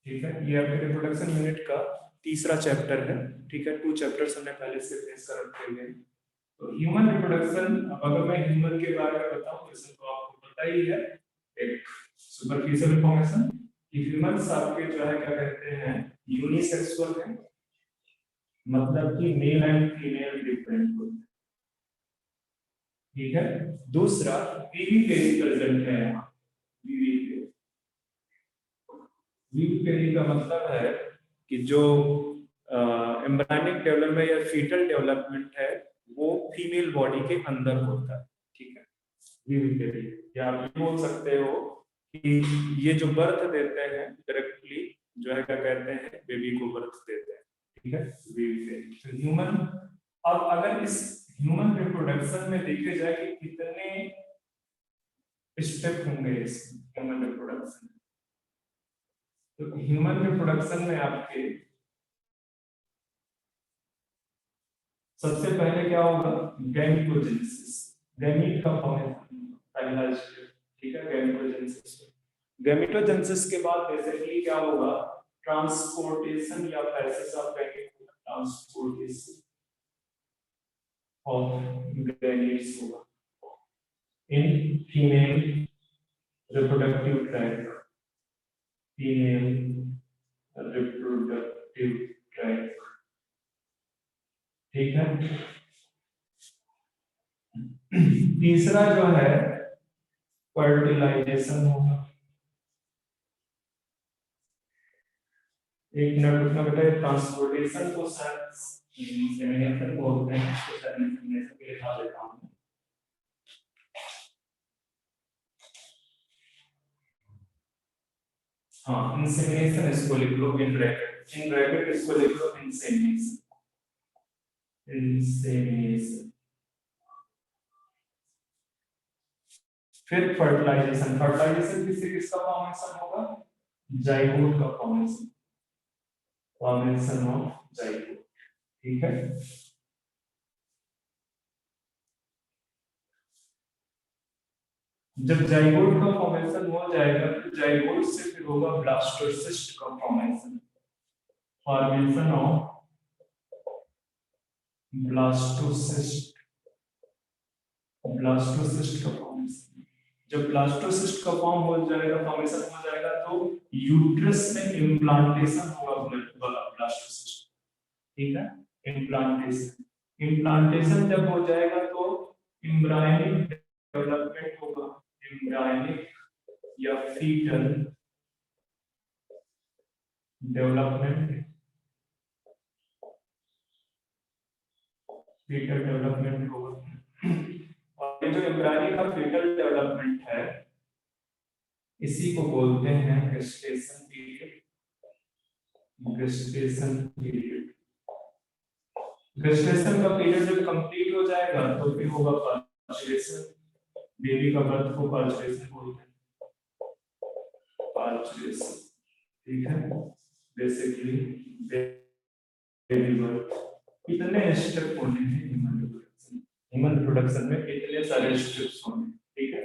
ठीक है, ये आपके रिप्रोडक्शन यूनिट का तीसरा चैप्टर है। ठीक है, 2 चैप्टर्स हमने पहले से फिनिश कर रखे हैं। तो ह्यूमन रिप्रोडक्शन, अगर मैं ह्यूमन के बारे में बताऊं वैसे तो आपको पता ही है, एक सुपरफिशियल इंफॉर्मेशन कि ह्यूमंस आपके जो है क्या कहते हैं यूनिसेक्सुअल है, मतलब कि मेल एंड फीमेल डिफरेंट होते हैं। ठीक है, दूसरा वीवी फेज प्रेजेंट है यहाँ। वीवी फेज का मतलब है कि जो एम्ब्रायनिक डेवलपमेंट या फीटल डेवलपमेंट है वो फीमेल बॉडी के अंदर होता है। ठीक है, वीवी फेज, या आप बोल सकते हो कि ये जो बर्थ देते हैं डायरेक्टली जो है क्या कहते हैं बेबी को बर्थ देते हैं। ठीक है, वीवी फेज। तो ह्यूमन, अब अगर इस ह्यूमन रिप्रोडक्शन में देखे जाए कि कितने स्टेप होंगे इस ह्यूमन रिप्रोडक्शन, तो ह्यूमन रिप्रोडक्शन में आपके सबसे पहले क्या होगा, गैमेटोजेनेसिस, गैमीट का फॉर्मेशन पहला स्टेप। ठीक है, गैमेटोजेनेसिस। गैमेटोजेनेसिस के बाद बेसिकली क्या होगा, ट्रांसपोर्टेशन या passage of gamete, transportation of gametes होगा in female reproductive tract, female reproductive tract. ठीक है, तीसरा जो है फर्टिलाइजेशन होगा। एक मिनट रुकना बेटा, ट्रांसपोर्टेशन को इंसेमिनेशन बोलते हैं, इसको इंसेमिनेशन के लिखा देता हूं। हाँ, इंसेमिनेशन इसको लिख लो इन ब्रैकेट इसको लिख लो इंसेमिनेशन, इंसेमिनेशन। फिर फर्टिलाइजेशन, फर्टिलाइजेशन किससे किसका फॉर्मेशन होगा, जाइगोट का फॉर्मेशन, फॉर्मेशन ऑफ जाइगोट। ठीक है, जब जाइगोट का फॉर्मेशन हो जाएगा तो जाइगोट से फिर होगा ब्लास्टोसिस्ट का formation, formation of blastocyst, blastocyst का फॉर्मेशन। जब ब्लास्टोसिस्ट का फॉर्म हो जाएगा, फॉर्मेशन हो जाएगा, तो यूट्रस में इम्प्लांटेशन होगा ब्लास्टोसिस्ट। ठीक है, इम्प्लांटेशन, इम्प्लांटेशन जब हो जाएगा तो एम्ब्रायनिक डेवलपमेंट होगा, एम्ब्रायनिक या फीटल डेवलपमेंट, फीटल डेवलपमेंट होगा। और ये जो एम्ब्रायनिक का फीटल डेवलपमेंट है इसी को बोलते हैं gestation period, gestation period. Gestation का पीरियड जब कंप्लीट हो जाएगा तो फिर होगा पार्चुरेशन, बेबी का बर्थ को पार्चुरेशन बोलते हैं, पार्चुरेशन। ठीक है, बेसिकली बेबी बर्थ। कितने स्टेप होने हैं ह्यूमन रिप्रोडक्शन, ह्यूमन रिप्रोडक्शन में कितने सारे स्टेप्स होंगे। ठीक है,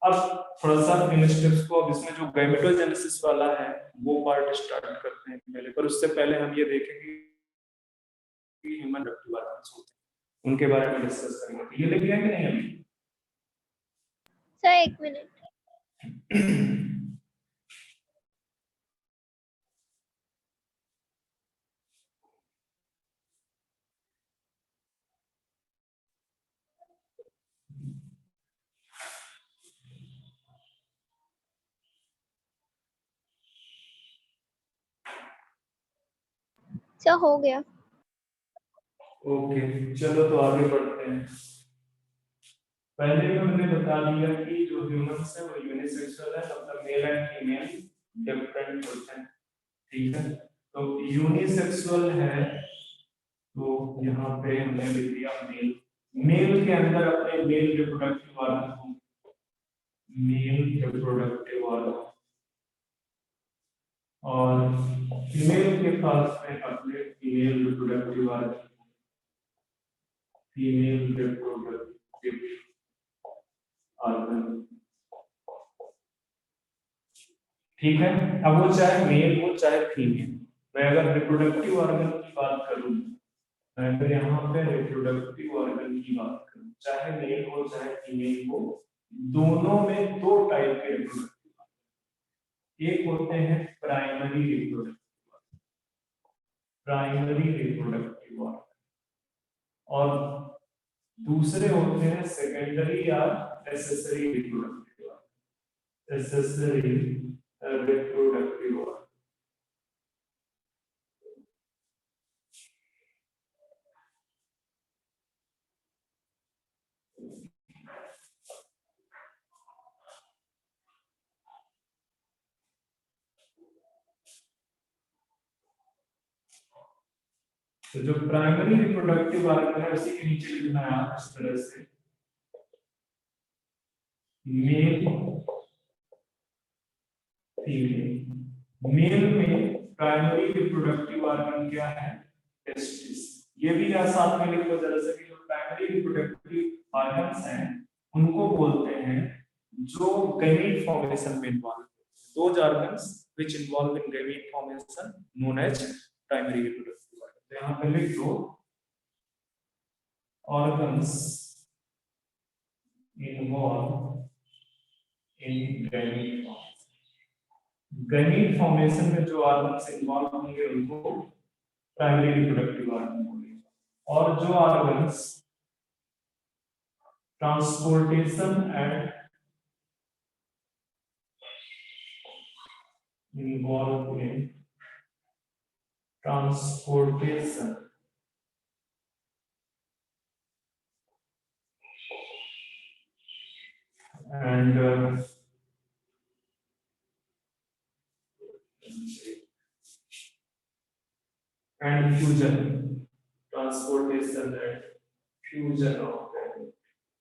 अब थोड़ा सा इन स्टेप्स को, अब इसमें जो गैमेटोजेनेसिस वाला है वो पार्ट स्टार्ट करते हैं पहले, पर उससे पहले हम ये देखेंगे कि ह्यूमन रिप्रोडक्टिव ऑर्गन्स होते हैं उनके बारे में डिस्कस करेंगे। ये लिख लिया कि नहीं अभी सर? एक मिनट। सर हो गया। ओके, चलो तो आगे बढ़ते हैं। पहले भी हमने बता दिया कि जो ह्यूमंस है वो यूनिसेक्सुअल है, मतलब मेल एंड फीमेल डिफरेंट होते हैं। ठीक है, तो यूनिसेक्सुअल है तो यहाँ पे हमने लिख दिया मेल, मेल के अंदर अपने male reproductive organ, male reproductive organ, और फीमेल के पास में अपने female reproductive organ, female reproductive organ. ठीक है। अब वो चाहे मेल हो चाहे फीमेल, मैं अगर रिप्रोडक्टिव ऑर्गन की बात करूं, मैं अगर यहाँ पे रिप्रोडक्टिव ऑर्गन की बात करूं, चाहे मेल हो चाहे फीमेल हो, दोनों में दो टाइप के रिप्रोडक्टिव ऑर्गन, एक होते हैं प्राइमरी रिप्रोडक्टिव ऑर्गन और दूसरे होते हैं सेकेंडरी या accessory reproductive organ. Accessory reproductive organ, तो जो प्राइमरी रिप्रोडक्टिव ऑर्गन है उसी के नीचे लिखना है आप इस तरह से, मेल फीमेल। मेल में प्राइमरी रिप्रोडक्टिव ऑर्गन क्या है? टेस्टिस। ये भी यहाँ साथ में लिखो जरा सा कि जो प्राइमरी रिप्रोडक्टिव ऑर्गन्स हैं उनको बोलते हैं जो गैमीट फॉर्मेशन में इन्वॉल्व है। Those organs which involve in gamete formation known as primary reproductive organ। तो यहाँ पे लिख दो organs involved in gamete formation। Gamete formation में जो ऑर्गन्स इन्वॉल्व होंगे उनको प्राइमरी रिप्रोडक्टिव ऑर्गन बोलेंगे, और जो organs transportation and involved in transportation and fusion, transportation and fusion of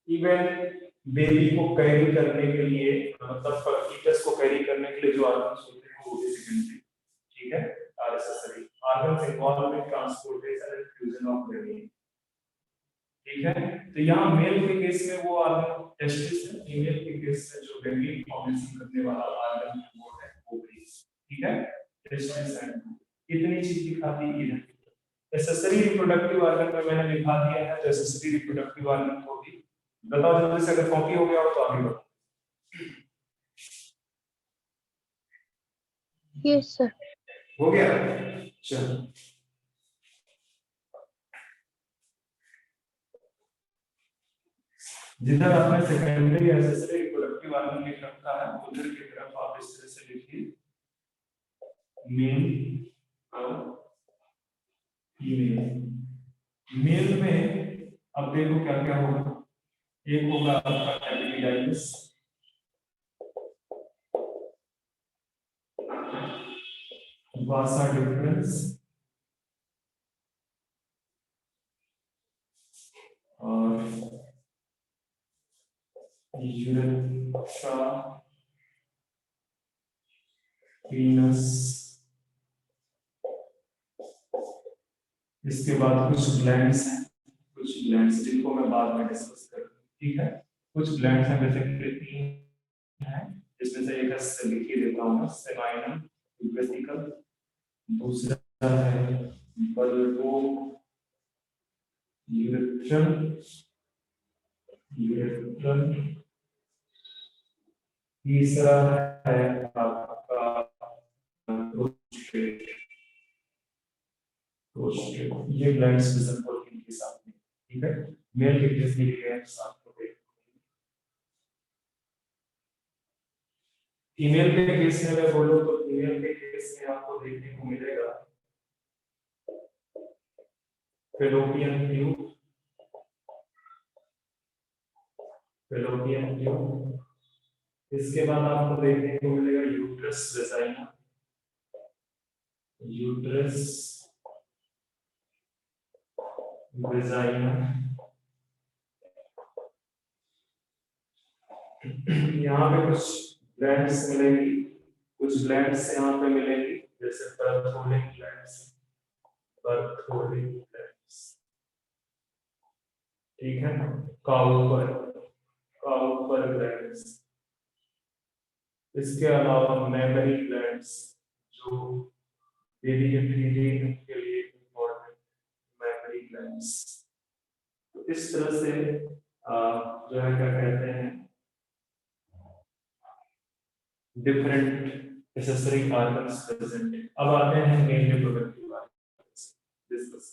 even baby को कैरी करने के लिए, मतलब फीटस को कैरी करने के लिए जो ऑर्गन्स होते हैं वो भी सेकेंडरी, ठीक है, are accessory organs involved in transportation and fusion of baby, ठीक है। तो यहाँ मेल के केस में वो ऑर्गन टेस्टिस है, फीमेल के केस में जो बेबी फॉर्मेशन करने वाला ऑर्गन वो है ओवरी, ठीक है, टेस्टिस एंड इतनी चीज दिखा दी है। एसेसरी रिप्रोडक्टिव ऑर्गन में मैंने लिखा दिया है, तो एसेसरी रिप्रोडक्टिव ऑर्गन को भी बताओ जल्दी से, अगर कॉपी हो गया हो तो आगे बढ़ो। Yes sir. हो गया, चलो। जिधर आपने सेकेंडरी एसेसरी रिप्रोडक्टिव ऑर्गन लिख रखा है उधर की तरफ आप इस तरह से लिखिए मेल और फीमेल। मेल में अब देखो क्या क्या होगा, एक होगा आपका एपिडाइमिस, वासा डिफरेंस और यूरेथ्रा पीनस। इसके बाद कुछ ग्लैंड्स हैं, कुछ ग्लैंड्स जिनको मैं बाद में डिस्कस करूंगा, ठीक है। कुछ ग्लैंड्स हैं बेसिकली तीन हैं, जिसमें से एक है लिख ही देता हूं, सेमाइनम वेसिकल, दूसरा है बल्बो यूरेथ्रल, तीसरा है आपका प्रोस्टेट। ये ग्लैंड्स विजिबल इनके साथ में, ठीक है। मेल के केस में ग्लैंड्स आपको देखो, फीमेल के केस में मैं बोलूं तो फीमेल के केस में आपको देखने को मिलेगा फेलोपियन ट्यूब, फेलोपियन ट्यूब। इसके बाद आपको देखने को मिलेगा यूट्रस वेजाइना, यूट्रस वेजाइना। यहाँ पे कुछ ग्लैंड्स मिलेंगी, कुछ ग्लैंड्स यहाँ पे मिलेंगी, जैसे बर्थोलिक ग्लैंड्स, बर्थोलिक ग्लैंड्स, ठीक है, काउपर ग्लैंड्स, इसके अलावा मेमोरी ग्लैंड्स जो बेबी के फीडिंग के लिए इम्पोर्टेंट मेमोरी ग्लैंड्स। तो इस तरह से जो है क्या कहते हैं डिफरेंट एसेसरी ऑर्गन्स प्रेजेंट है। अब आते हैं male reproductive organs discuss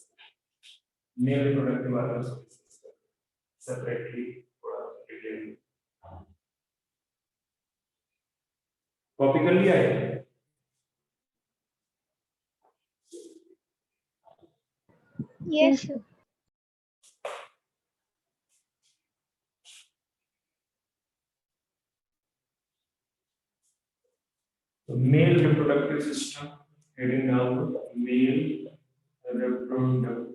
male reproductive organs discuss separately थोड़ा डिटेल में। कॉपी कर लिया है? यस तो male reproductive system heading down male reproductive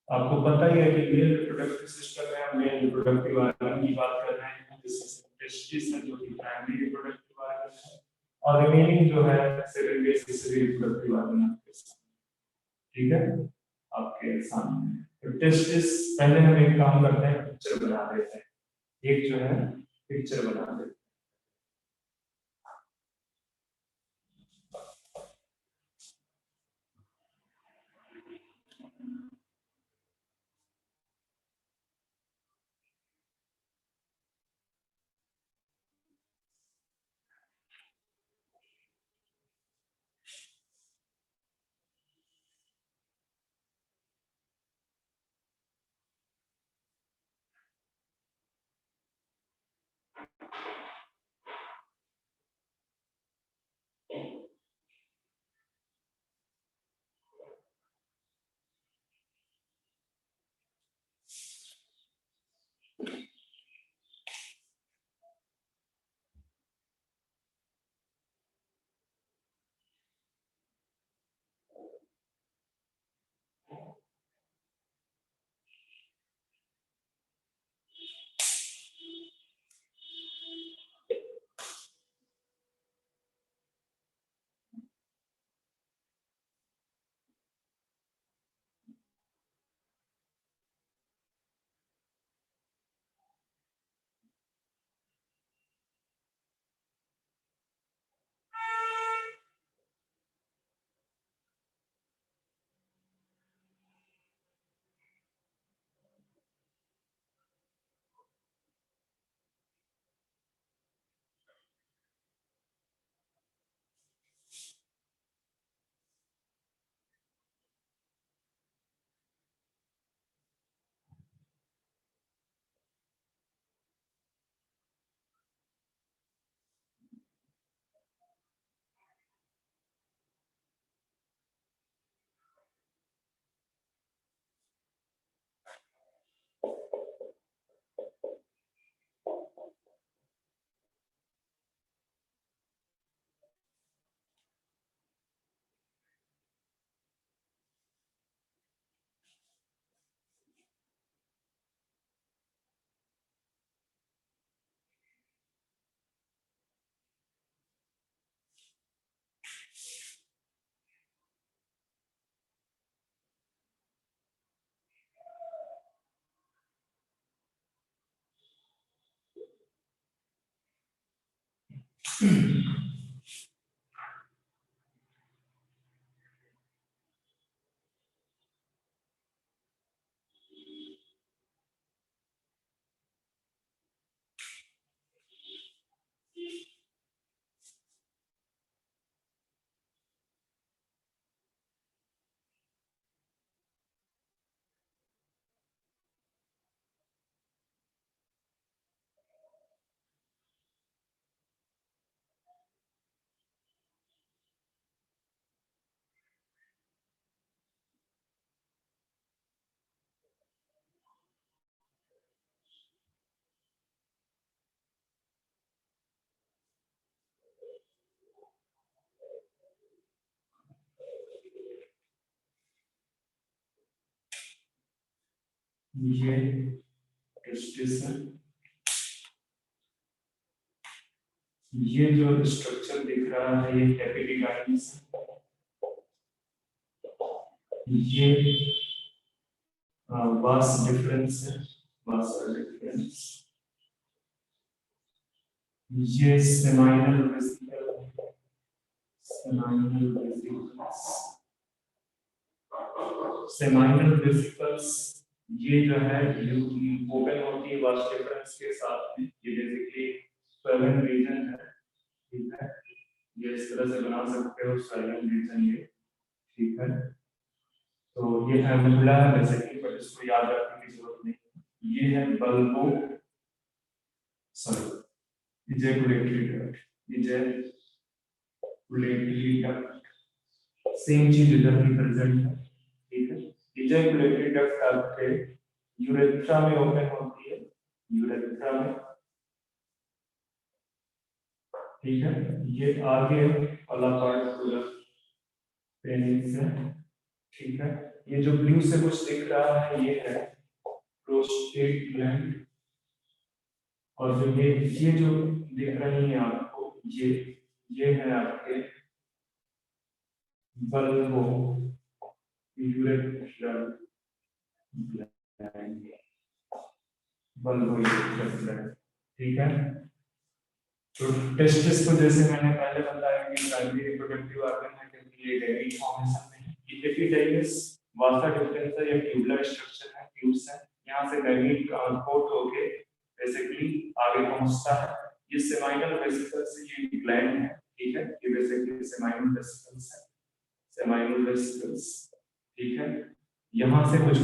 आपको पता ही है कि मेल रिप्रोडक्टिव सिस्टम में हम मेल रिप्रोडक्टिव ऑर्गन की बात कर रहे हैं जिसमें टेस्टिस है जो कि प्राइमरी रिप्रोडक्टिव ऑर्गन है और रिमेनिंग जो है सेकेंडरी एक्सेसरी रिप्रोडक्टिव ऑर्गन आपके सामने। ठीक है आपके सामने। तो टेस्टिस पहले हम एक काम करते हैं पिक्चर बना देते हैं। एक जो है पिक्चर बना देते हैं। ये टेस्टिस है। ये जो स्ट्रक्चर दिख रहा है ये एपिडिडाइमिस है। ये वास डिफरेंस है ये seminal vesicle, seminal vesicles, seminal vesicles ये जो है ओपन होती है वास्ट डिफरेंस के साथ में। ये बेसिकली स्वेलन रीजन है, ठीक है, ये इस तरह से बना सकते हो स्वेलन रीजन ये, ठीक है। तो ये एम्बुला है बेसिकली, बट इसको याद रखने की जरूरत नहीं। ये है bulbo sorry ejaculatory duct, ejaculatory duct same चीज इधर भी प्रेजेंट है, ठीक है। इजैकुलेटरी डक्ट आपके यूरेथ्रा में ओपन होती है, यूरेथ्रा में, ठीक है। ये आगे वाला पार्ट पूरा पेनिस है, ठीक है। ये जो ब्लू से कुछ दिख रहा है ये है प्रोस्टेट ग्लैंड, और जो ये जो दिख रही है आपको ये है आपके bulbo urethral gland, bulbo urethral gland, ठीक है। तो टेस्टिस को जैसे मैंने पहले बताया कि प्राइमरी रिप्रोडक्टिव ऑर्गन है, क्योंकि ये गैमीट फॉर्मेशन में है। एपिडाइमिस वासा डिफरेंस या ट्यूबुलर स्ट्रक्चर है, ट्यूब्स है, यहां से गैमीट ट्रांसपोर्ट होके बेसिकली आगे पहुंचता है। ये सेमाइनल वेसिकल से ये ग्लैंड है, ठीक है, ये बेसिकली सेमाइनल वेसिकल्स है, सेमाइनल वेसिकल्स, ठीक है। यहां से कुछ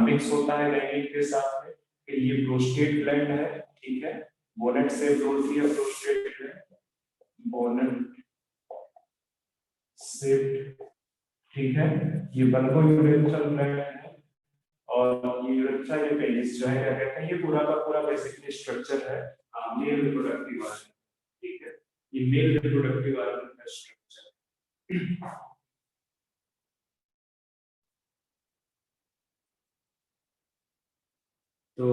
मिक्स होता है गैमीट के साथ में, कि ये प्रोस्टेट ग्लैंड है, ठीक है, बोनेट से होती है प्रोस्टेट ग्लैंड, बोनेट से, ठीक है। ये बल्बो यूरेथ्रल ग्लैंड है, और ये यूरेथ्रा ये पेनिस जो है क्या कहते हैं, ये पूरा का पूरा बेसिकली स्ट्रक्चर है मेल रिप्रोडक्टिव ऑर्गन, ठीक है। ये मेल रिप्रोडक्टिव ऑर्गन का स्ट्रक्चर। तो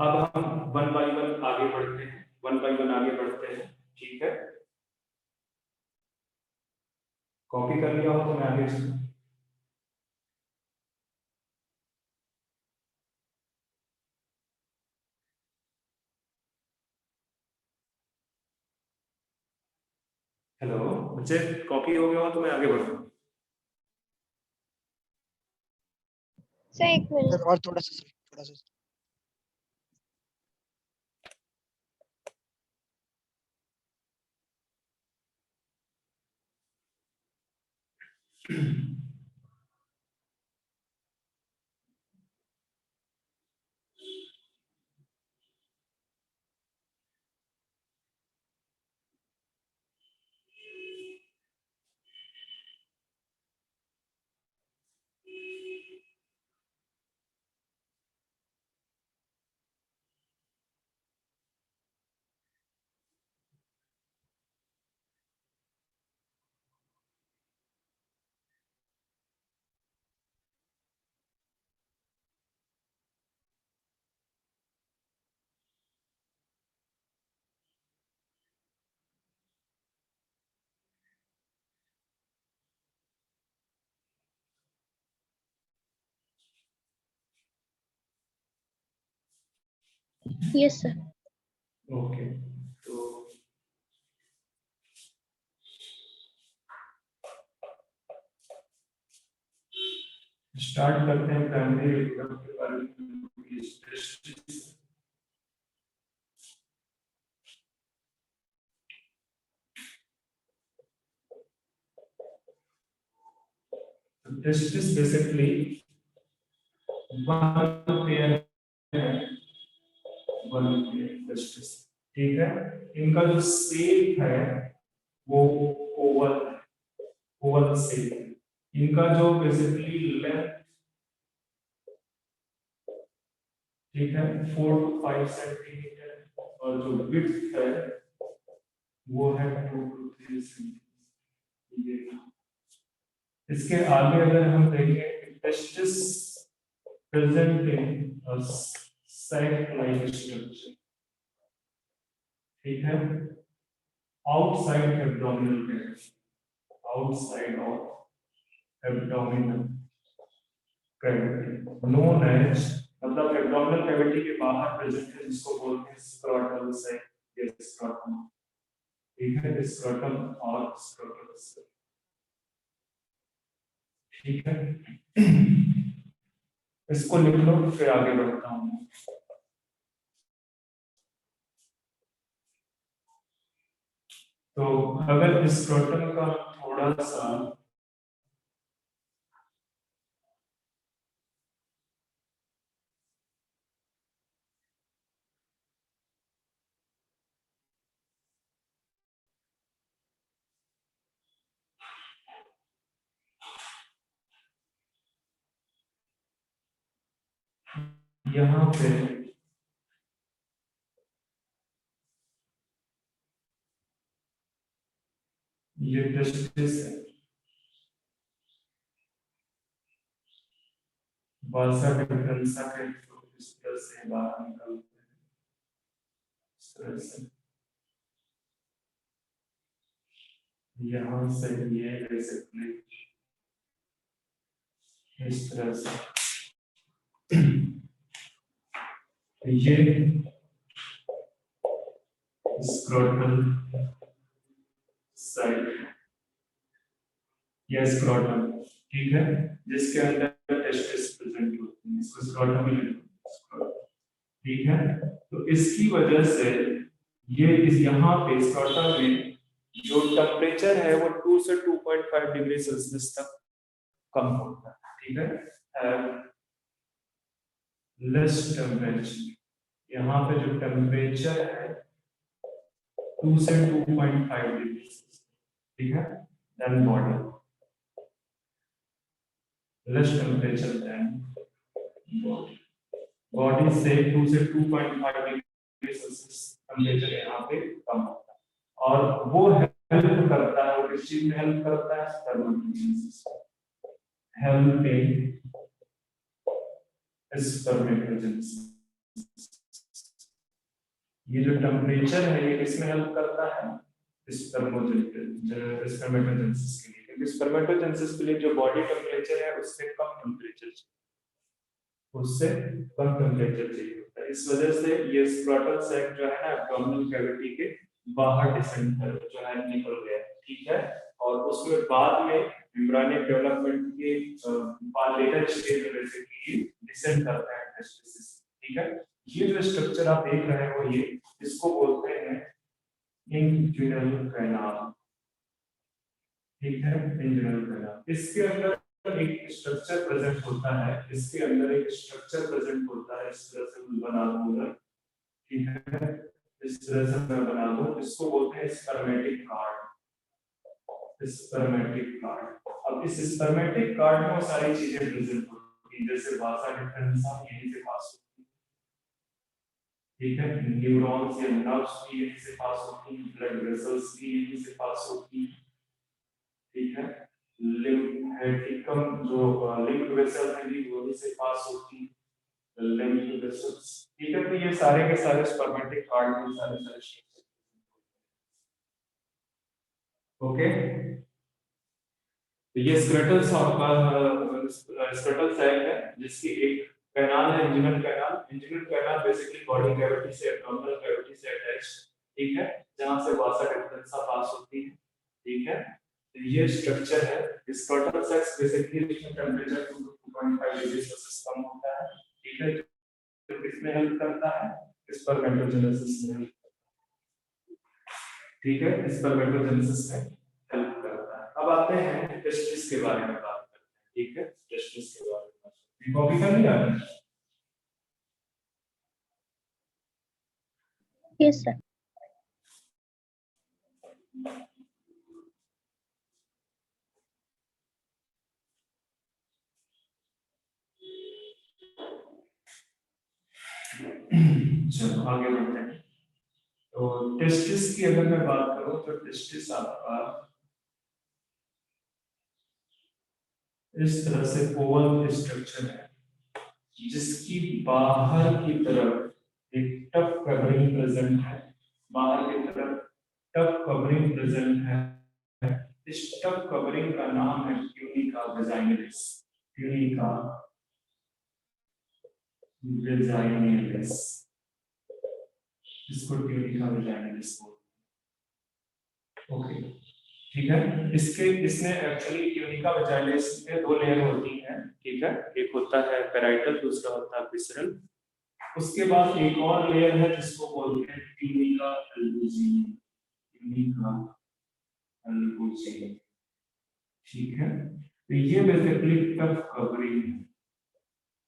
अब हम वन बाय वन आगे बढ़ते हैं, वन बाय वन आगे बढ़ते हैं, ठीक है। कॉपी कर लिया हो तो मैं आगे हेलो बच्चे, कॉपी हो गया हो तो मैं आगे बढ़ूं। सर एक मिनट। और थोड़ा सा यस सर। ओके, तो स्टार्ट करते हैं प्राइमरी रिप्रोडक्टिव ऑर्गन की दृष्टि से। Testis basically one pair है, one pair testis, ठीक है। इनका जो शेप है वो ओवल, ओवल शेप है। इनका जो बेसिकली लेंथ, ठीक है, 4 to 5 सेंटीमीटर, और जो विड्थ है वो है 2 to 3 सेंटीमीटर। इसके आगे अगर हम देखें, testis present in sac like structure, ठीक है, outside abdominal cavity, outside of abdominal cavity, known as मतलब एब्डोमिनल कैविटी के बाहर प्रेजेंट है, जिसको बोलते हैं स्क्रोटल सैक या स्क्रोटम। ठीक है, स्क्रोटम और स्क्रोटल सैक। ठीक है, इसको लिख लो, फिर आगे बढ़ता हूँ। तो अगर स्क्रोटम का थोड़ा सा यहाँ पे ये टेस्टिस है, वासा डिफरेंसा के इस तरह से बाहर निकलते हैं, इस तरह से। यहाँ से ये बेसिकली इस तरह से ये स्क्रोटल साइड या स्क्रोटम, ठीक है, जिसके अंदर टेस्टिस प्रेजेंट होते हैं, इसको स्क्रोटम ही लिखो। ठीक है, तो इसकी वजह से ये इस यहाँ पे स्क्रोटम में जो टेम्परेचर है वो 2 से 2.5 डिग्री सेल्सियस तक कम होता है। ठीक है, लेस टेम्परेचर, यहाँ पे जो टेम्परेचर है 2 से 2.5 डिग्री, ठीक है, then body less temperature than body से 2 से 2.5 डिग्री सेल्सियस टेम्परेचर यहाँ पे कम होता है, और वो हेल्प करता है, वो किस चीज में हेल्प करता है, स्पर्मेटोजेनेसिस, हेल्पिंग स्पर्मेटोजेनेसिस। ये जो टेम्परेचर है ये किसमें हेल्प करता है, स्पर्मेटोजेनेसिस के लिए, क्योंकि स्पर्मेटोजेनेसिस के लिए जो बॉडी टेम्परेचर है उससे कम टेम्परेचर चाहिए, उससे कम टेम्परेचर चाहिए होता है। इस वजह से ये स्क्रोटल सैक जो है ना एब्डोमिनल कैविटी के बाहर डिसेंड कर जो है निकल गया, ठीक है, और उसमें बाद में एम्ब्रियोनिक डेवलपमेंट के लेटर स्टेज में बेसिकली डिसेंड करता है टेस्टिस। ठीक है, ये जो स्ट्रक्चर आप देख रहे हैं वो ये, इसको बोलते हैं इंजुनल कैनाल। ठीक है, इंजुनल कैनाल, इसके अंदर एक स्ट्रक्चर प्रेजेंट होता है, इसके अंदर एक स्ट्रक्चर प्रेजेंट होता है, इस तरह से बना दूंगा। ठीक है, इस तरह से मैं बना दूं, इसको बोलते हैं स्पर्मेटिक कार्ड, स्पर्मेटिक कार्ड। अब इस स्पर्मेटिक कार्ड में वो सारी चीजें प्रेजेंट होती हैं, जैसे वासा डिफरेंसा यहीं से पास होती है, ठीक है, न्यूरॉन्स या नर्व्स भी यहीं से पास होती हैं, ब्लड वेसल्स भी यहीं से पास होती हैं, ठीक है, लिम्फेटिकम जो लिम्फ वेसल है भी वहीं से पास होती है, लिम्फ वेसल्स। ठीक है, तो ये सारे के सारे स्पर्मेटिक कार्ड में सारे सारे शेप्स। ओके, तो ये स्क्रटल सैक है, जिसकी एक कैनाल है inguinal canal. Inguinal canal basically body cavity से एब्डोमिनल कैविटी से अटैच, ठीक है, जहां से वासा डिफरेंसा पास होती है। ठीक है, तो ये स्ट्रक्चर है स्क्रटल सैक, बेसिकली इसमें टेंपरेचर 2.5 डिग्री सेल्सियस कम होता है। ठीक है, तो किसमें हेल्प करता है, स्पर्मेटोजेनेसिस में। ठीक है, स्पर्मेटोजेनेसिस में हेल्प करता है। अब आते हैं टेस्टिस के बारे में बात करते हैं। ठीक है, टेस्टिस के बारे में कॉपी कर लिया आपने? Yes sir. चलो आगे बढ़ते हैं। तो टेस्टिस की अगर मैं बात करूं तो टेस्टिस आपका इस तरह से ओवल स्ट्रक्चर है, जिसकी बाहर की तरफ एक टफ कवरिंग प्रेजेंट है, बाहर की तरफ टफ कवरिंग प्रेजेंट है। इस टफ कवरिंग का नाम है ट्यूनिका वैजाइनलिस, ट्यूनिका वेजाइनलिस, इसको ट्यूनिका वेजाइनलिस बोलते हैं। ओके ठीक है। इसने एक्चुअली ट्यूनिका वेजाइनलिस के दो लेयर होती हैं, ठीक है, एक होता है पेराइटल, दूसरा होता है विसरल। उसके बाद एक और लेयर है जिसको बोलते हैं ट्यूनिका अल्बुजिनी, ट्यूनिका अल्बुजिनी, ठीक है। तो ये बेसिकली टफ कवरिंग है,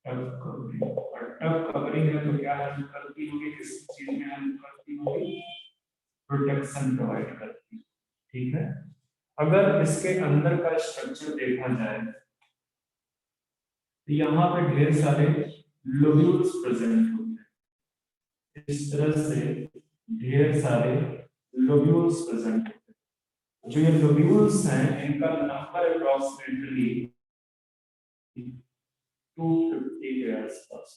टफ कवरिंग। और टफ कवरिंग है तो क्या हेल्प करती होगी, किस चीज में हेल्प करती होगी, प्रोटेक्शन प्रोवाइड करती है, ठीक है। अगर इसके अंदर का स्ट्रक्चर देखा जाए तो यहाँ पे ढेर सारे लोब्यूल्स प्रेजेंट होते हैं, इस तरह से ढेर सारे लोब्यूल्स प्रेजेंट होते हैं। जो ये लोब्यूल्स हैं इनका नंबर अप्रॉक्सीमेटली 250 के आसपास।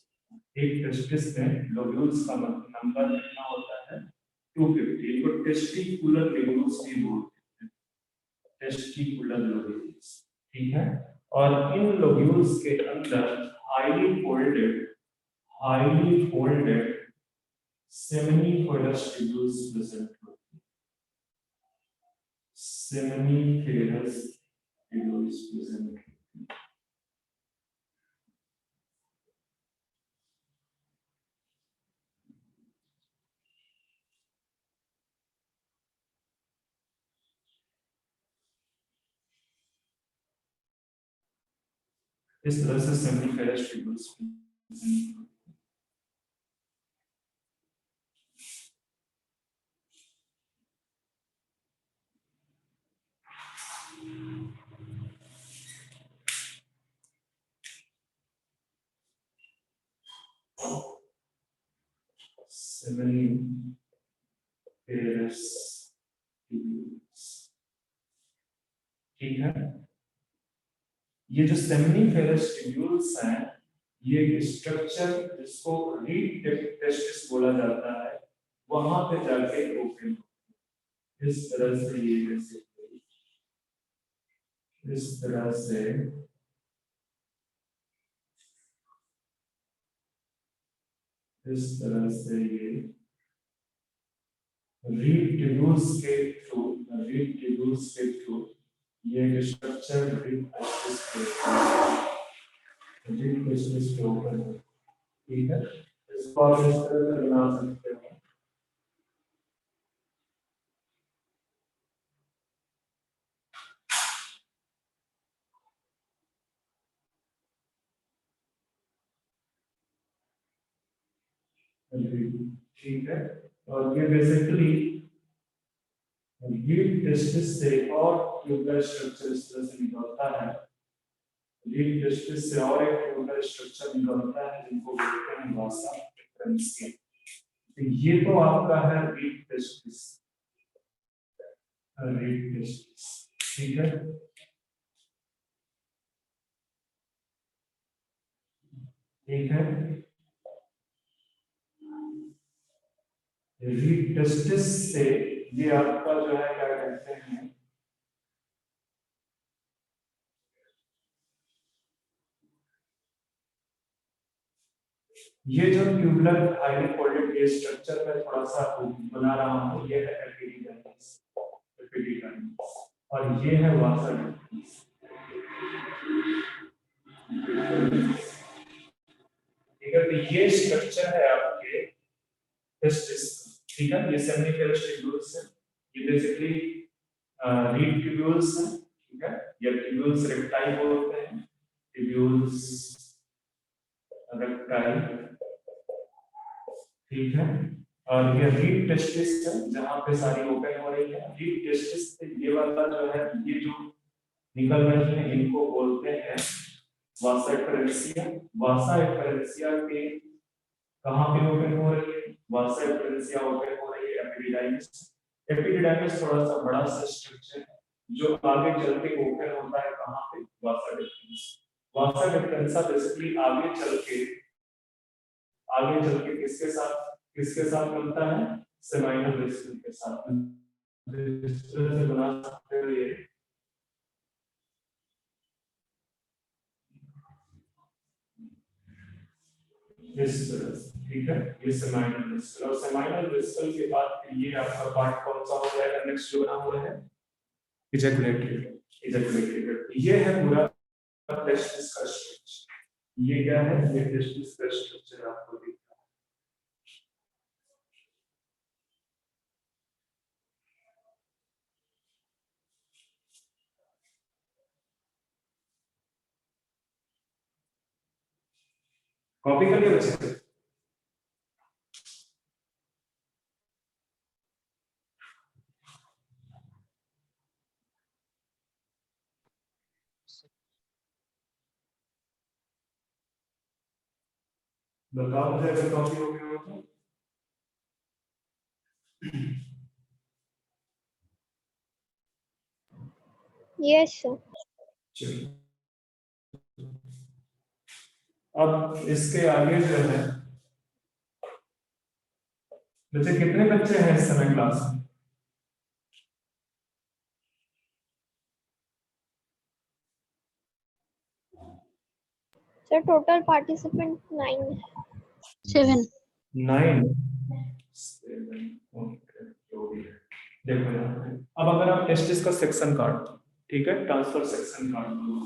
एक टेस्टिस में लोब्यूल्स का नंबर कितना होता है, 250। इनको टेस्टिकुलर लोब्यूल्स भी बोलते हैं, टेस्टिकुलर लोब्यूल्स, ठीक है। और इन लोब्यूल्स के अंदर highly folded seminiferous tubules present होते हैं, सेमिनिफेरस ट्यूब्यूल्स प्रेजेंट होते हैं। इस तरह से सेमिनिफेरस ट्यूब्यूल्स प्रेजेंट होते हैं। सेमिनिफेरस ट्यूब्यूल्स, ठीक है। ये जो सेमिनिफेरस ट्यूब्यूल्स हैं, ये स्ट्रक्चर जिसको रीड टेस्टिस बोला जाता है, वहां पे जाके ओपन इस तरह से, ये जैसे इस तरह से ये रीड ट्यूब्यूल्स के थ्रू ये स्ट्रक्चर रीड टेस्टिस पे ओपन है, ठीक है। इसको आप इस तरह से बना सकते हो, ठीक है। और ये बेसिकली लीड टेस्टिस से और ट्यूबुलर स्ट्रक्चर इस तरह से निकलता है, लीड टेस्टिस से और एक ट्यूबुलर स्ट्रक्चर निकलता है जिनको बोलते हैं वासा डिफरेंशियल। तो ये तो आपका है लीड टेस्टिस, ठीक है। ठीक है, लीड टेस्टिस से ये आपका जो है क्या कहते हैं, ये जो ट्यूबुलर हाईली फोल्डेड ये स्ट्रक्चर में थोड़ा सा बना रहा हूं, ये है एपिडिडर्मिस, और ये है वासा डिफरेंस, ठीक है। तो ये स्ट्रक्चर है आपके टेस्टिस, ठीक है। ये सेमिनिफेरस ट्यूब्यूल्स है, ये बेसिकली रीड ट्यूब्यूल्स है, ठीक है। ये ट्यूब्यूल्स रेक्टाई बोलते हैं, ट्यूब्यूल्स रेक्टाई, ठीक है। और ये रीड टेस्टिस है जहां पे सारी ओपन हो रही है। रीड टेस्टिस से ये वाला जो है, ये जो निकल रहे हैं इनको बोलते हैं वासा डिफरेंशिया। वासा डिफरेंशिया के कहां पे ओपन हो रही है, वासा डिफरेंशिया ओपन हो रही है एपिडिडाइमिस। एपिडिडाइमिस थोड़ा सा बड़ा सा स्ट्रक्चर है जो आगे चल के ओपन होता है कहां पे, वासा डिफरेंस। वासा डिफरेंसा बेसिकली आगे चल के किसके साथ बनता है, सेमाइनल वेसिकल के साथ। इस तरह से बना सकते हो ये, इस तरह से, ठीक है। ये सेमाइनल वेसिकल, और सेमाइनल वेसिकल के बाद फिर ये आपका पार्ट कौन सा हो जाएगा नेक्स्ट जो बना हुआ है, इजैकुलेटरी। इजैकुलेटरी ये है पूरा टेस्टिस का स्ट्रक्चर। ये क्या है, ये टेस्टिस का स्ट्रक्चर आपको दिख रहा है। कॉपी कर लिया बच्चे? बताओ मुझे अगर कॉपी हो गई हो तो। Yes, sir. चलिए, अब इसके आगे जो है, बच्चे कितने बच्चे हैं इस समय क्लास में? Sir, total participant 9. 7. 9 ओके, जो भी है। देखो यहाँ पे अब अगर आप टेस्टिस का सेक्शन काट दो, ठीक है, ट्रांसफर सेक्शन काट दो,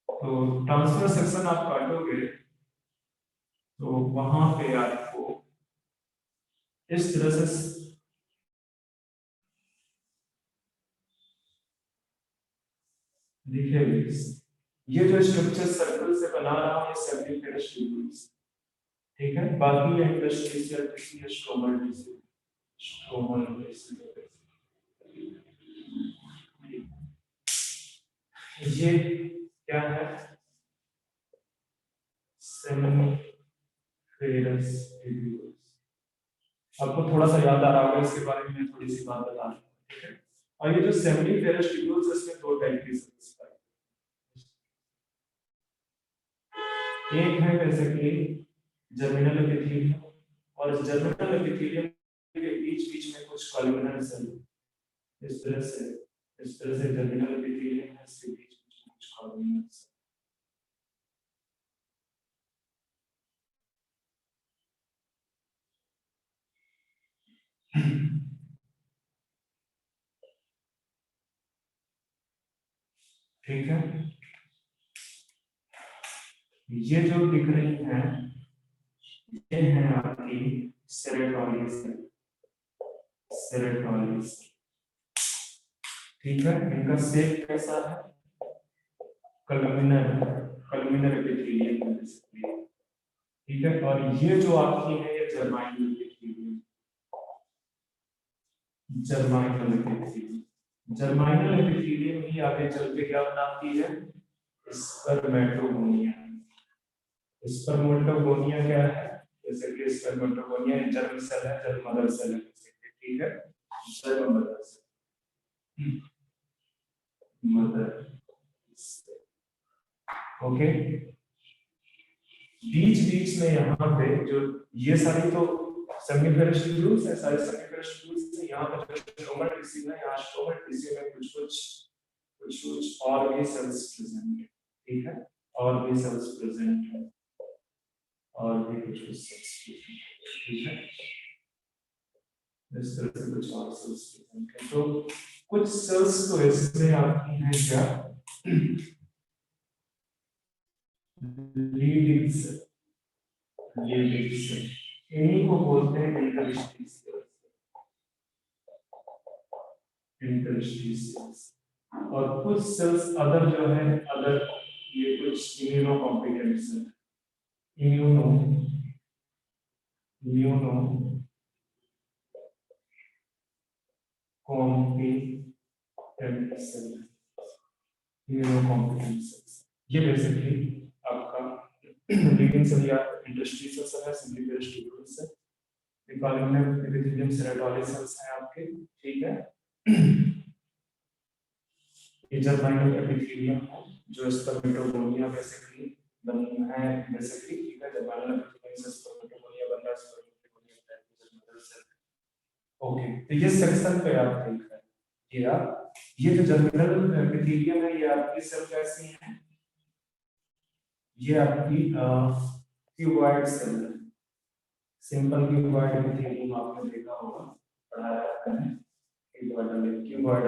तो ट्रांसफर सेक्शन आप काटोगे तो वहां पे आपको इस तरह से दिखेगी। ये जो स्ट्रक्चर सर्कल से बना रहा हूं ये सेमीफेरस ट्यूब्यूल्स, ठीक है। बाकी ये interstitial tissue, stromal tissue, stromal tissue, ये क्या है, सेमीफेरस ट्यूब्यूल्स। आपको थोड़ा सा याद आ रहा होगा, इसके बारे में मैं थोड़ी सी बात बता दूं, ठीक है। और ये जो सेमीफेरस ट्यूब्यूल्स है इसमें दो टाइप की सेल्स है। एक है बेसिकली जर्मिनल एपिथेलियम, और इस जर्मिनल एपिथेलियम के बीच बीच में कुछ कॉलमनर सेल, इस तरह से जर्मिनल एपिथेलियम है, इसके बीच में कुछ कॉलमनर सेल। ठीक है, ये जो दिख रही हैं ये है आपकी सेरेटोनियल सेल, सेरेटोनियल सेल, ठीक है। इनका शेप कैसा है, कलमिनर, कलमिनर एपिथेलियम है बेसिकली, ठीक है। और ये जो आपकी है ये जर्माइनल एपिथेलियम, जर्माइनल एपिथेलियम, जर्माइनल एपिथेलियम ही आगे चल के क्या बनाती है, स्पर्मेटोगोनिया। स्पर्मेटोगोनिया क्या है, जैसे कि स्पर्मेटोगोनिया जर्म सेल है, जर्म मदर सेल है, ठीक है, germ mother cell, mother, okay. बीच बीच में यहाँ पे जो ये सारी तो सेमीफेरस ट्यूब्यूल्स है, सारे सेमीफेरस ट्यूब्यूल्स है। यहाँ पर जो स्ट्रोमल टिश्यू है, यहाँ स्ट्रोमल टिश्यू में कुछ और भी सेल्स प्रेजेंट है, ठीक है, और भी सेल्स प्रेजेंट है, और भी कुछ सेल्स प्रेजेंट है, ठीक है। इस तरह से कुछ और सेल्स प्रेजेंट है। तो कुछ सेल्स तो ऐसे आपकी हैं क्या, लीडिंग सेल, लीडिंग सेल, इन्हीं को बोलते हैं इंटरस्टिशियल, इंटरस्टिशियल। और कुछ सेल्स अदर जो है, अदर ये कुछ immunocompetent cell, immunocompetent cell, immunocompetent cells, ये बेसिकली आपका लीडिंग सेल या इंटरस्टिशियल सेल है, सेमीफेरस ट्यूब्यूल्स है, कॉलमनर एपिथेलियम, सेरेटोनियल सेल्स हैं आपके, ठीक है। ये जर्माइनल एपिथेलियम है जो स्पर्मेटोगोनिया बेसिकली बनी है, बेसिकली, ठीक है। जर्माइनल एपिथेलियम से स्पर्मेटोगोनिया बन रहा है, स्पर्मेटोगोनिया मदर सेल, ओके। तो ये सेक्शन पे आप देख रहे हैं, ये जो जर्मिनल एपिथेलियम है ये आपकी सेल कैसी है, ये आपकी क्यूबॉइड सेल है। सिंपल क्यूबॉइड में थ्योरम आपने देखा होगा, पढ़ाया है क्यूबॉइड।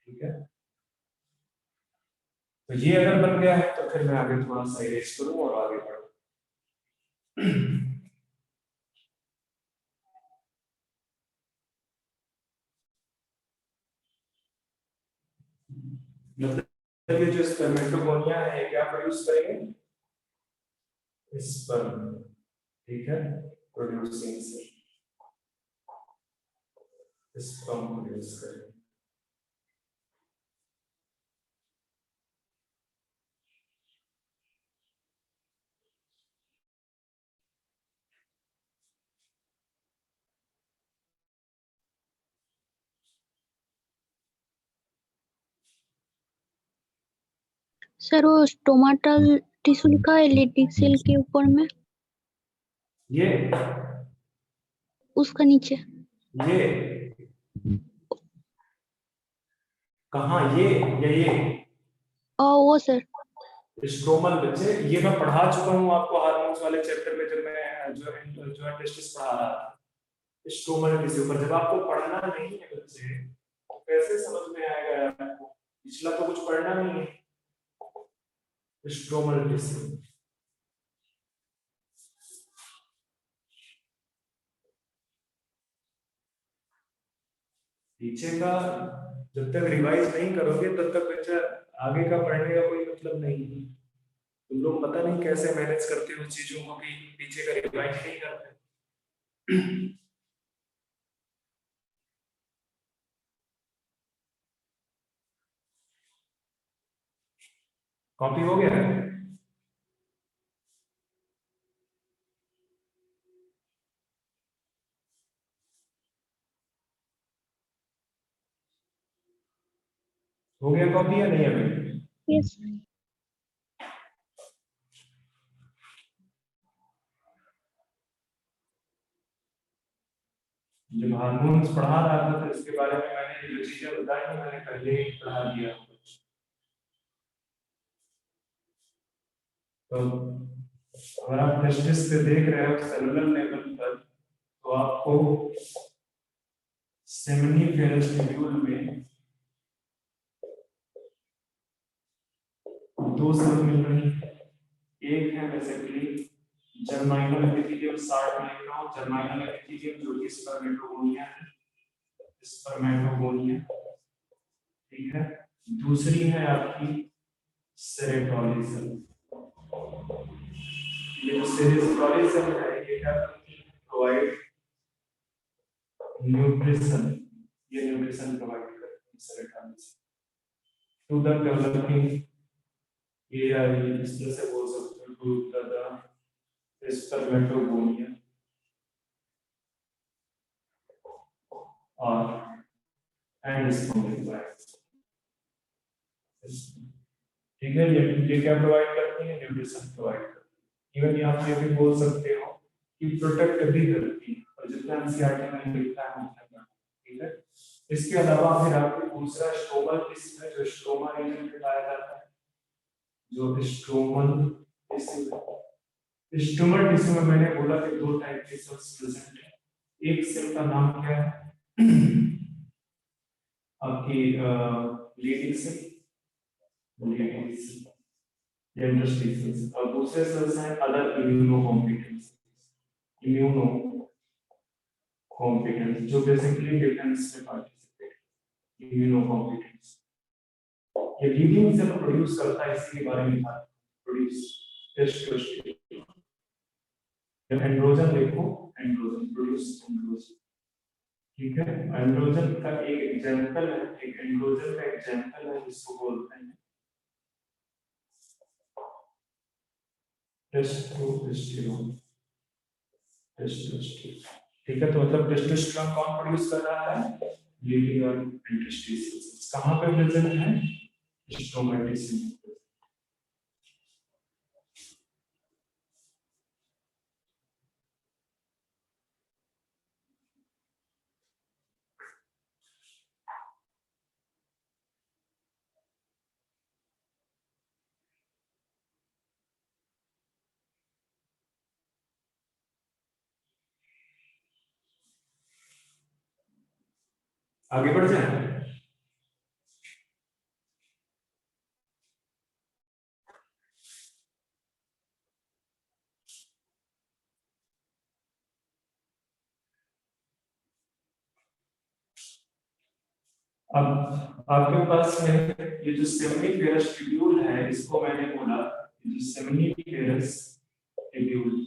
ठीक है, तो ये अगर बन गया है तो फिर मैं आगे थोड़ा सा इरेज करूं और आगे बढ़ूं। मतलब ये जो स्पर्मेटोगोनिया है ये क्या प्रोड्यूस करेंगे, स्पर्म। ठीक है, प्रोड्यूसिंग सेल स्पर्म प्रोड्यूस करेंगे। सर वो स्टोमाटल टिश्यू लिखा है लिटिक सेल के ऊपर में, ये उसका नीचे। ये कहाँ, ये या ये वो सर। स्ट्रोमल बच्चे, ये मैं पढ़ा चुका हूँ आपको हार्मोन्स वाले चैप्टर में, जब मैं जो टेस्टिस पढ़ा रहा था स्ट्रोमल टिश्यू पर। जब आपको पढ़ना नहीं है बच्चे तो कैसे समझ में आएगा यार आपको, पिछला तो कुछ पढ़ना नहीं है। स्ट्रोमल टिश्यू पीछे का जब तक रिवाइज नहीं करोगे तब तक बच्चा आगे का पढ़ने का कोई मतलब नहीं है। तुम लोग पता नहीं कैसे मैनेज करते हो चीजों को कि पीछे का रिवाइज नहीं करते। कॉपी हो गया है? हो गया कॉपी या नहीं अभी? यस। जब हार्मोन्स पढ़ा रहा था तो इसके बारे में मैंने जो चीजें बताई मैंने पहले ही पढ़ा दिया। तो अगर आप टेस्टिस पे देख रहे हो सेलुलर लेवल पर तो आपको सेमिनिफेरस ट्यूब्यूल में दो सेल मिल रही है। एक है बेसिकली जर्माइनल एपिथेलियम, 60 में लिख रहा हूं जर्माइनल एपिथेलियम, जो कि स्पर्मेटोगोनिया है, स्पर्मेटोगोनिया। ठीक है, दूसरी है आपकी सेरेटोलिज्म। ये जो सेरेटोलिज्म है ये क्या करती है, प्रोवाइड न्यूट्रिशन, ये न्यूट्रिशन प्रोवाइड करती है सेरेटोलिज्म टू द डेवलपिंग एआई, इस तरह से बोल सकते हो, टू द स्पर्मेटोगोनिया और एंड स्पर्मेटोगोनिया। ठीक है, ये क्या प्रोवाइड करती है, न्यूट्रिशन प्रोवाइड करती है। इवन आप ये भी बोल सकते हो कि प्रोटेक्ट भी करती है, और जितना एनसीईआरटी में लिखा है उतना। ठीक है, इसके अलावा फिर आपको दूसरा स्ट्रोमल टिश्यू है जो स्ट्रोमा रीजन में पाया जाता है, जो स्ट्रोमल टिश्यू है। स्ट्रोमल टिश्यू में मैंने बोला कि दो टाइप के सेल्स प्रेजेंट है। एक सेल का नाम क्या है आपकी लीडिंग सेल, इंटरस्टिशियल्स, और दूसरे सेल्स हैं अदर इम्यूनो कॉम्पिटेंस, जो बेसिकली डिफेंस में पार्टिसिपेट। इम्यूनो ये लीडिंग सेल प्रोड्यूस करता है, इसी के बारे में था, प्रोड्यूस टेस्टोस्टेरोन। एंड्रोजन देखो, एंड्रोजन प्रोड्यूस एंड्रोजन। ठीक है, एंड्रोजन का एक एग्जांपल है, एक एंड्रोजन का एग्जांपल है जिसको बोलते हैं टेस्टोस्टेरोन। टेस्टोस्टेरोन, ठीक है, तो मतलब टेस्टोस्टेरोन कौन प्रोड्यूस कर रहा है, लीडिंग और इंटरस्टिशियल्स। कहां पे प्रेजेंट है, स्ट्रोमेटिस में। आगे बढ़ जाए। अब आपके पास है ये जो सेमिनिफेरस ट्यूब्यूल है, इसको मैंने बोला ये जो सेमिनिफेरस ट्यूब्यूल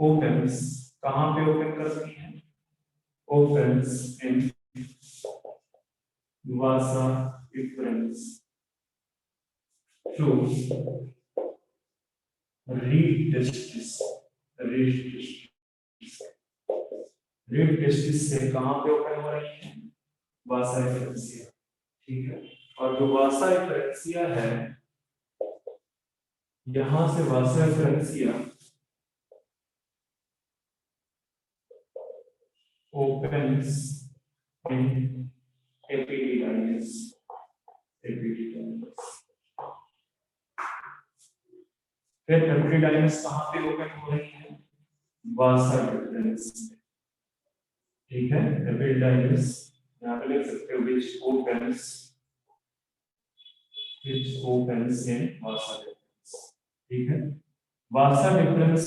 ओपन्स, कहां पे ओपन करती है? ओपन्स इन वासा difference through read testis. Read testis से कहां पे ओपन हो रही है? वासा डिफरेंसिया। ठीक है, और जो वासा डिफरेंसिया है, यहां से वासा डिफरेंसिया opens in epididymis. फिर epididymis कहाँ पे ओपन हो रही है? वासा डिफरेंस। ठीक है, epididymis यहाँ पे लिख सकते हो which opens in Vasa difference. ठीक है, वासा डिफरेंस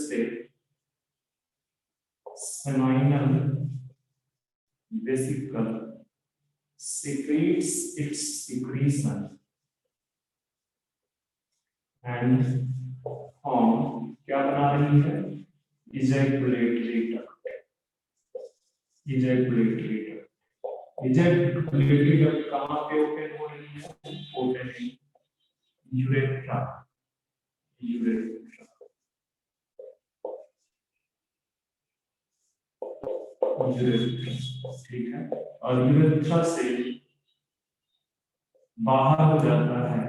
पे seminal vesicle secretes its secretion and form क्या बना रही है? ejaculatory duct कहाँ पे ओपन हो रही है? Open in urethra. ठीक है, और यूरेथ्रा से बाहर हो जाता है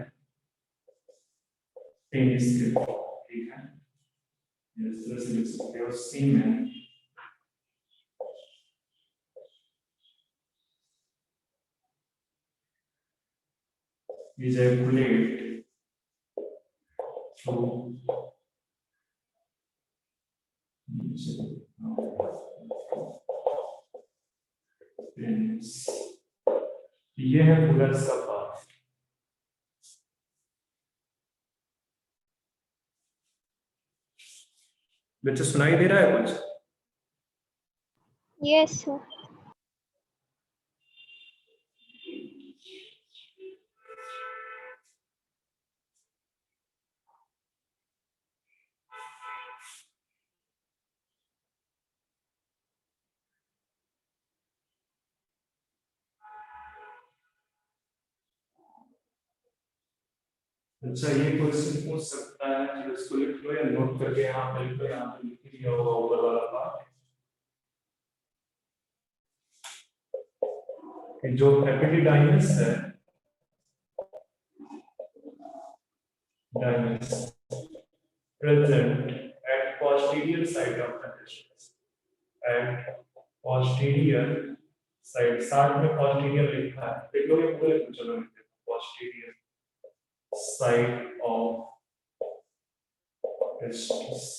पेनिस के। ठीक है, इस तरह से लिख सकते हो सीमेन ejaculate through penis। ये है बुलस का पार्ट। बच्चे सुनाई दे रहा है कुछ? Yes, sir. अच्छा, ये क्वेश्चन पूछ सकता है, चलो इसको लिख लो या नोट करके यहाँ पे लिख लो, यहाँ पे लिख दिया होगा ऊपर वाला पार्ट कि जो एपिडिडाइमिस है, डाइमिस present at posterior side of the testis, at posterior side। साथ में posterior लिखा है, देख लो ये पूरे चलो posterior side of testis।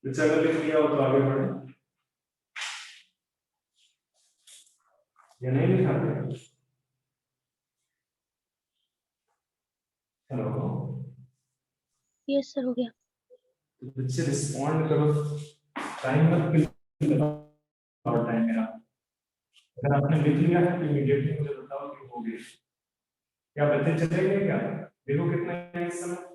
अगर लिख लिया हो तो आगे बढ़े, या नहीं लिखा? हेलो, यस सर, हो गया। तो बच्चे रिस्पॉन्ड करो, टाइम मत किल और टाइम मेरा। अगर आपने लिख लिया है तो इमीडिएटली मुझे बताओ कि हो गया। क्या बच्चे चले गए क्या? देखो कितना है इस समय।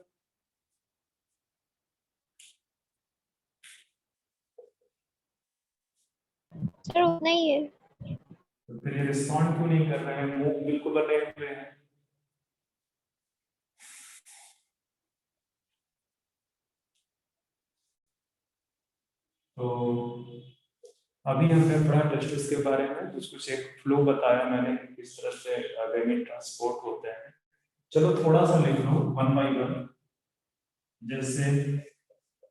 सर उतना ही है। तो फिर ये रिस्पॉन्ड क्यों नहीं कर रहे हैं? मुंह बिल्कुल बने हुए हैं। तो अभी हमने पढ़ा टेस्टिस के बारे में, कुछ एक फ्लो बताया मैंने कि किस तरह से गैमेट ट्रांसपोर्ट होते हैं। चलो थोड़ा सा लिख लो वन बाय वन। जैसे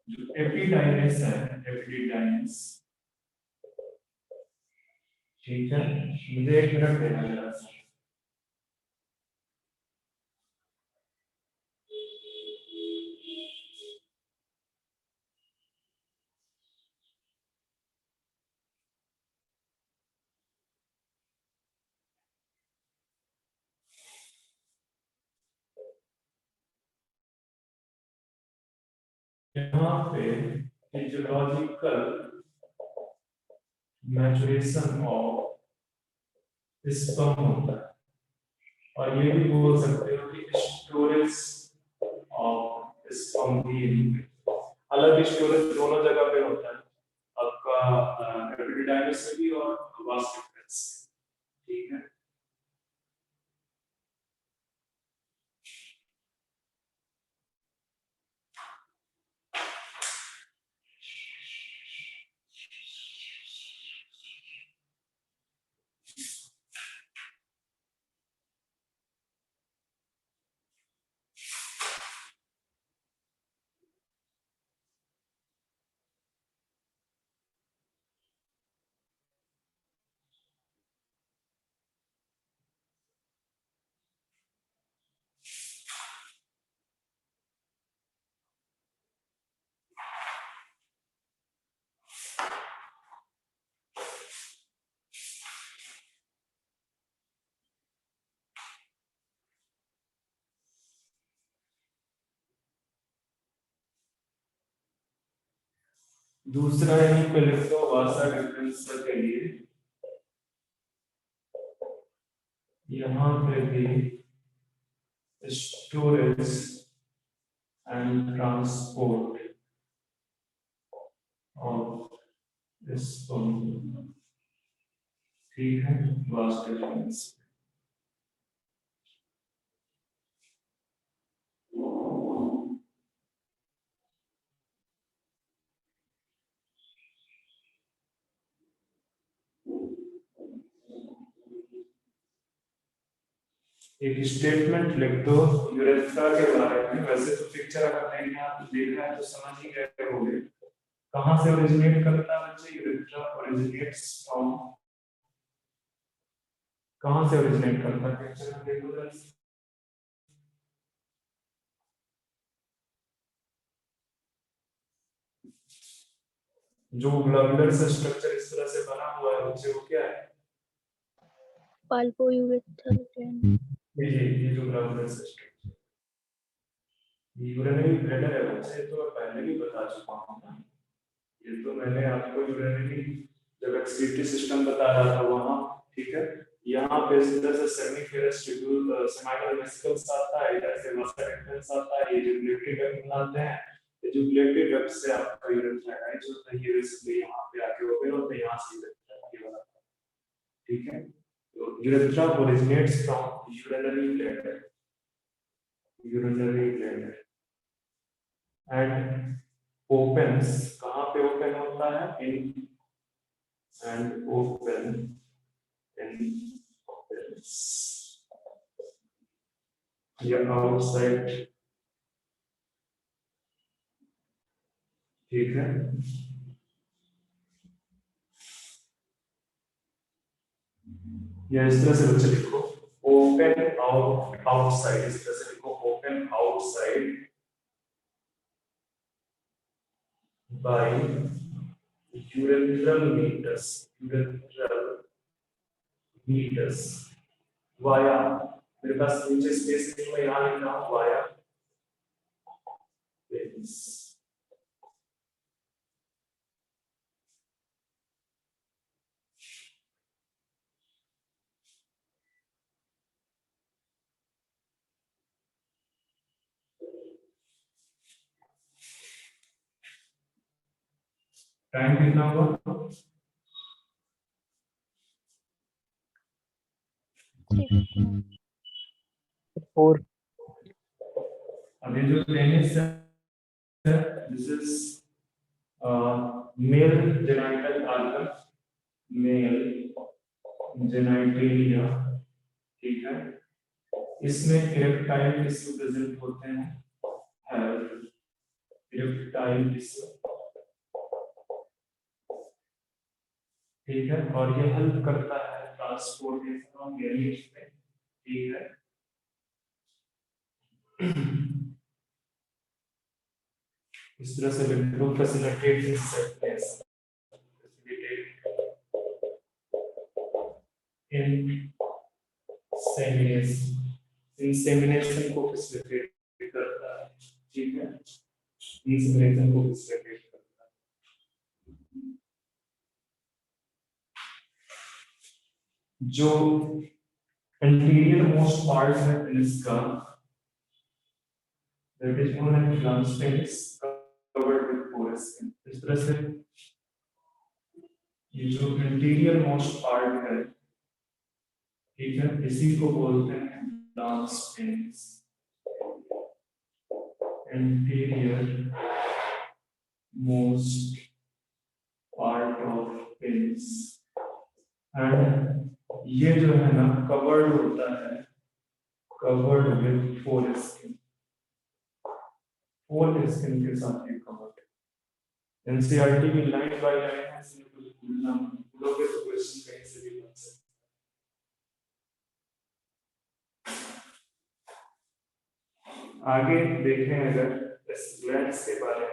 जो एपिडाइनेस है, एपिडाइनेस, ठीक है, मुझे 1 मिनट देना जरा सा। यहाँ पे फिजियोलॉजिकल मैचुरेशन ऑफ स्पर्म होता है, और ये भी बोल सकते हो कि स्टोरेज ऑफ स्पर्म भी अलग स्टोरेज दोनों जगह पे होता है, आपका एपिडाइमिस में भी और वास डिफरेंस, ठीक है। दूसरा यहीं पे लिख दो वासा डिफरेंस के लिए, यहाँ पे भी storage and transport of sperm, ठीक है, वास डिफरेंस। एक स्टेटमेंट लिख दो यूरेथ्रा के बारे में। वैसे तो पिक्चर अगर देखना है तो समझ ही गए होंगे कहां से ओरिजिनेट करता है बच्चे। यूरेथ्रा ओरिजिनेट्स फ्रॉम, कहां से ओरिजिनेट करता है पिक्चर में देखो जरा। जो ग्लोबुलर स्ट्रक्चर इस तरह से बना हुआ है बच्चे, वो क्या है? पाल्पोयूरेथ्रल ग्लैंड। ये जो ग्लोबुलर स्ट्रक्चर यूरिनरी ब्लैडर है बच्चे, तो मैं पहले भी बता चुका हूं ना। ये तो मैंने आपको यूरिनरी जब एक्सक्रीटरी सिस्टम बता रहा था वहां, ठीक है। यहाँ पे इस तरह से सेमीफेरस ट्यूब्यूल सेमाइनल वेसिकल्स आता है, इधर से वासा डिफरेंस आता है, ये जो ग्लूटेड डक्ट बनाते हैं, ये जो ग्लूटेड डक्ट से आपका यूरिन अटैच होता है, ये बेसिकली यहाँ पे आके ओपन होता है, यहाँ से ये वाला, ठीक है। तो urethra originates from urinary bladder, urinary bladder, and opens, कहाँ पे ओपन होता है? इन and open in opens या outside, ठीक है। या इस तरह से बच्चे लिखो ओपन आउट आउटसाइड, इस तरह से लिखो open outside by urethral meatus, urethral meatus via, मेरे पास नीचे स्पेस नहीं, मैं यहाँ लिख रहा हूँ via penis। टाइम कितना हुआ? 4। अभी जो पेनिस है, this is male genital organ, male genitalia, ठीक है। इसमें इरेक्टाइल टिश्यू प्रेजेंट होते हैं, इरेक्टाइल टिश्यू, ठीक है। और ये हेल्प करता है ट्रांसपोर्टेशन ऑफ गैमेट्स में, ठीक है। इस तरह से बिल्कुल फैसिलिटेट दिस इंसेमिनेशन को फैसिलिटेट करता है, ठीक है। इंसेमिनेशन को फैसिलिटेट करता है। जो एंटीरियर मोस्ट पार्ट है पेनिस का, that is known as glans penis covered with porous skin. इस तरह से ये जो एंटीरियर मोस्ट पार्ट है, ठीक है, इसी को बोलते हैं glans penis, anterior most part of penis. And ये जो है ना कवर्ड होता है, covered with porous skin, porous skin के साथ ये कवर्ड। एनसीईआरटी की लाइन बाय लाइन है, इसमें कुछ भूलना भूलोगे तो क्वेश्चन कहीं से भी बन सकता है। आगे देखें अगर इस ग्लैंड्स के बारे में,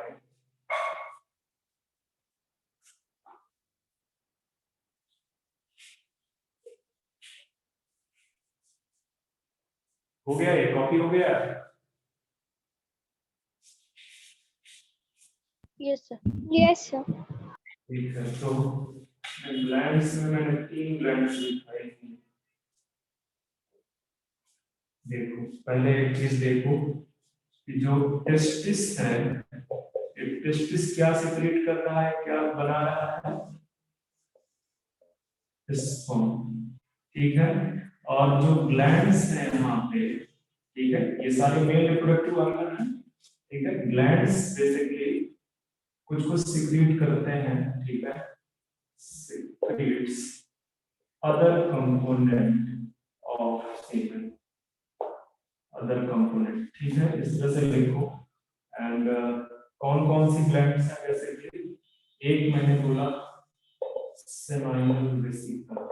हो गया, ये कॉपी हो गया। Yes sir. Yes sir. ठीक है, तो ग्लैंड्स में मैंने 3 ग्लैंड्स दिखाई थी। देखो पहले एक चीज देखो कि जो टेस्टिस है, टेस्टिस क्या सीक्रेट कर रहा है, क्या बना रहा है, स्पर्म, ठीक है। और जो ग्लैंड्स हैं यहाँ पे, ठीक है, ये सारे मेल रिप्रोडक्टिव ऑर्गन हैं, ठीक है। ग्लैंड्स बेसिकली कुछ कुछ सीक्रेट करते हैं, ठीक है, secrets other component of semen, other component, ठीक है। इस तरह से लिखो। एंड कौन कौन सी ग्लैंड्स हैं, जैसे कि एक मैंने बोला सेमाइनल वेसिकल,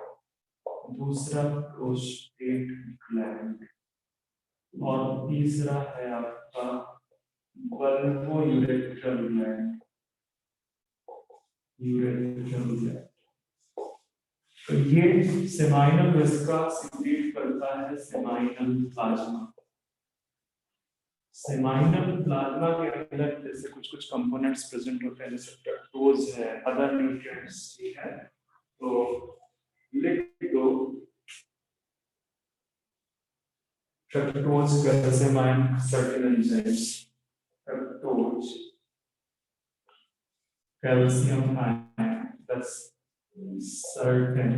दूसरा प्रोस्टेट ग्लैंड, और तीसरा है आपका bulbo urethral gland, urethral gland. तो ये सेमाइनल वेसिकल सीक्रेट करता है सेमाइनल प्लाज्मा। सेमाइनल प्लाज्मा के अंदर जैसे कुछ कुछ कंपोनेंट्स प्रेजेंट होते हैं, जैसे फ्रक्टोज है, अदर न्यूट्रिएंट्स, ठीक है। तो लिख दो fructose calcium certain enzymes, fructose calcium ion plus certain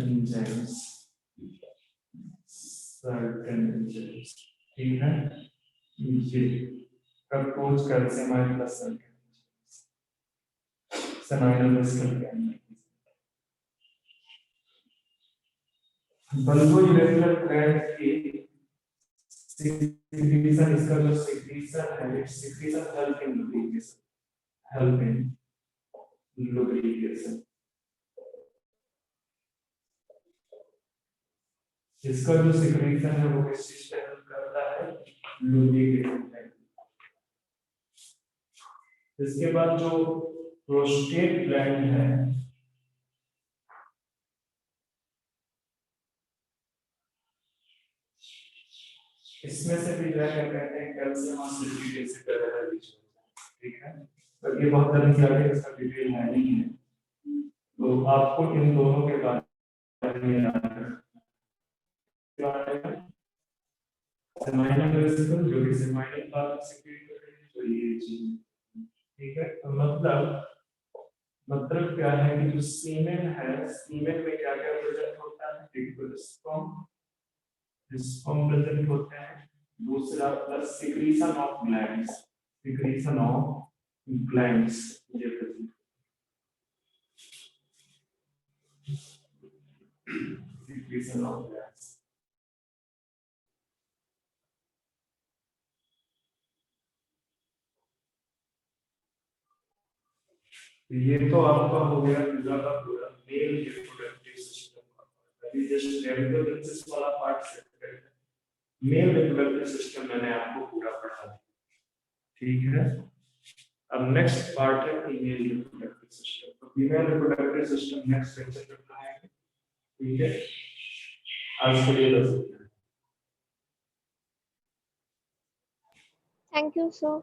enzymes, certain enzymes, ठीक है। ये fructose calcium ion plus certain seminal vesicle के अंदर। बल्बो यूरेथ्रल ग्लैंड की सिक्रीशन, इसका जो सिक्रीशन है, secretion help in lubrication, help in lubrication. इसका जो सिक्रीशन है वो किस चीज पे हेल्प करता है, लुब्रिकेशन पे। इसके बाद जो प्रोस्टेट ग्लैंड है, इसमें से भी क्या कहते हैं कैल्शियम और सिट्रिक एसिड वगैरह रिलीज होता है, ठीक है। पर ये बहुत तरह से आगे इसका डिटेल है नहीं है, तो आपको इन दोनों के बारे में याद रखना। सेमाइनल वेसिकल जो कि सेमाइनल प्लाज्मा सीक्रेट कर रही है, तो ये चीज, ठीक है। तो मतलब क्या है कि जो सीमेन है, सीमेन में क्या क्या प्रेजेंट होता है, एक तो स्पर्म प्रेजेंट होते हैं, दूसरा plus secretion of glands, secretion of glands ये प्रेजेंट। डिक्रीजन हो गया। ये तो आपका हो गया पूरा का पूरा मेल रिप्रोडक्टिव सिस्टम। अभी जस्ट रेप्रोडक्टिव वाला पार्ट सेट करते हैं। मेल रिप्रोडक्टिव सिस्टम मैंने आपको पूरा पढ़ा दिया, ठीक है। अब नेक्स्ट पार्ट है फीमेल रिप्रोडक्टिव सिस्टम। तो female reproductive system next lecture में पढ़ाएंगे, ठीक है। आज के लिए बस इतना। Thank you, sir.